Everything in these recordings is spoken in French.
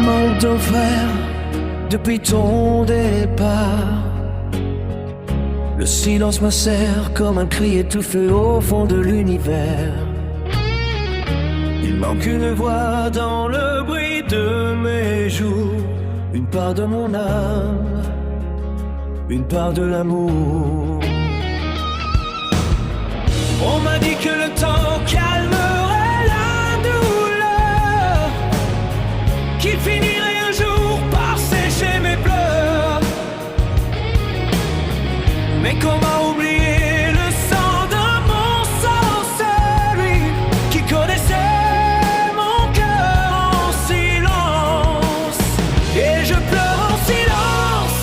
manque d'un frère depuis ton départ. Le silence me serre comme un cri étouffé au fond de l'univers. Il manque une voix dans le bruit de mes jours, une part de mon âme, une part de l'amour. On m'a dit que le temps calmerait la douleur, qu'il finirait un jour par sécher mes pleurs. Mais comment oublier le sang de mon sang, celui qui connaissait mon cœur en silence. Et je pleure en silence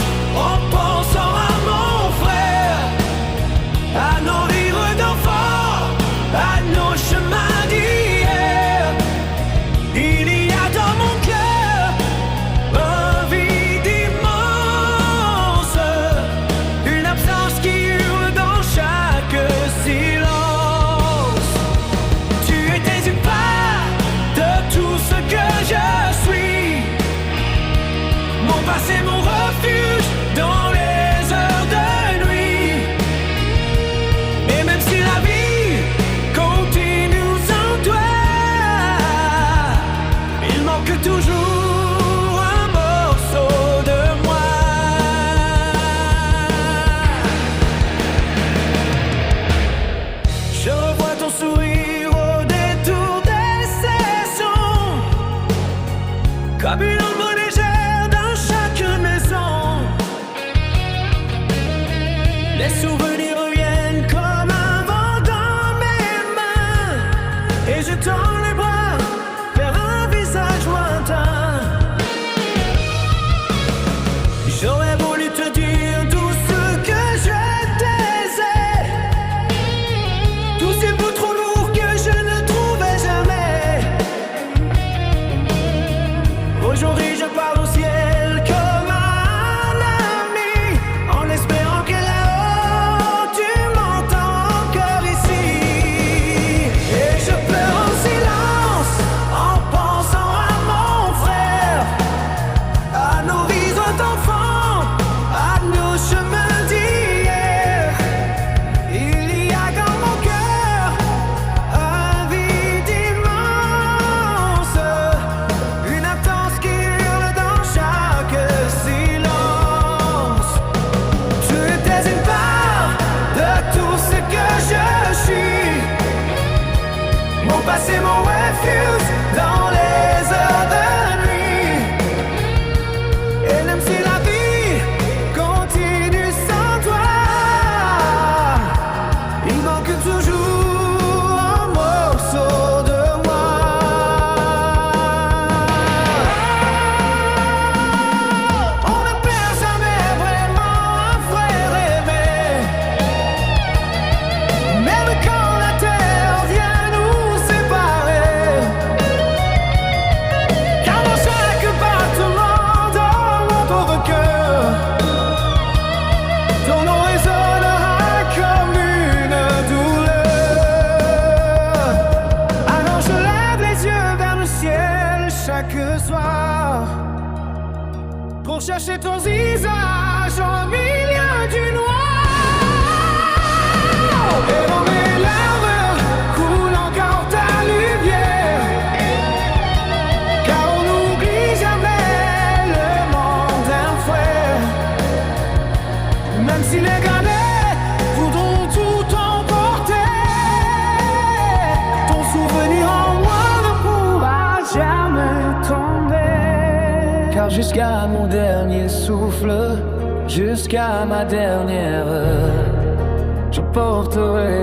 en pensant à mon frère, à nos rires d'enfants, à nos chemins d'hier. Il y a dans mon cœur un vide immense, une absence qui hurle dans chaque silence. Tu étais une part de tout ce que je suis, mon passé, mon refuge dans les heures de nuit. Et même si la vie continue sans toi, il manque toujours un morceau de moi. Je revois ton sourire au détour des saisons, comme une ombre légère dans chaque maison. Les souvenirs reviennent comme un vent dans mes mains, et je tends les bras vers un visage lointain. J'aurais voulu te dire tout ce que je taisais, tous ces mots trop lourds que je ne trouvais jamais. Aujourd'hui je parle au ciel comme un ami, en espérant que là-haut tu m'entends encore ici. Et je pleure en silence en pensant à mon frère, à nos vies d'enfants, à nos chemins d'hier. Il y a dans mon cœur un vide immense, une absence qui hurle dans chaque silence. Tu étais une part de tout ce que je suis, mon passé, mon refuge dans les heures de nuit. Et même si la vie continue sans toi, il manque toujours un morceau de moi. On ne perd jamais vraiment un frère aimé, même quand la terre vient nous séparer. Car dans chaque battement dans mon pauvre cœur, ton nom résonnera comme une douleur. Alors je lève les yeux vers le ciel chaque soir, pour chercher ton visage au milieu du noir. Et dans mes larmes coule encore ta lumière, car on n'oublie jamais le manque d'un frère. Même si les grands voudront tout emporter, ton souvenir en moi ne pourra jamais tomber. Car jusqu'à mon dernier souffle, jusqu'à ma dernière heure, je porterai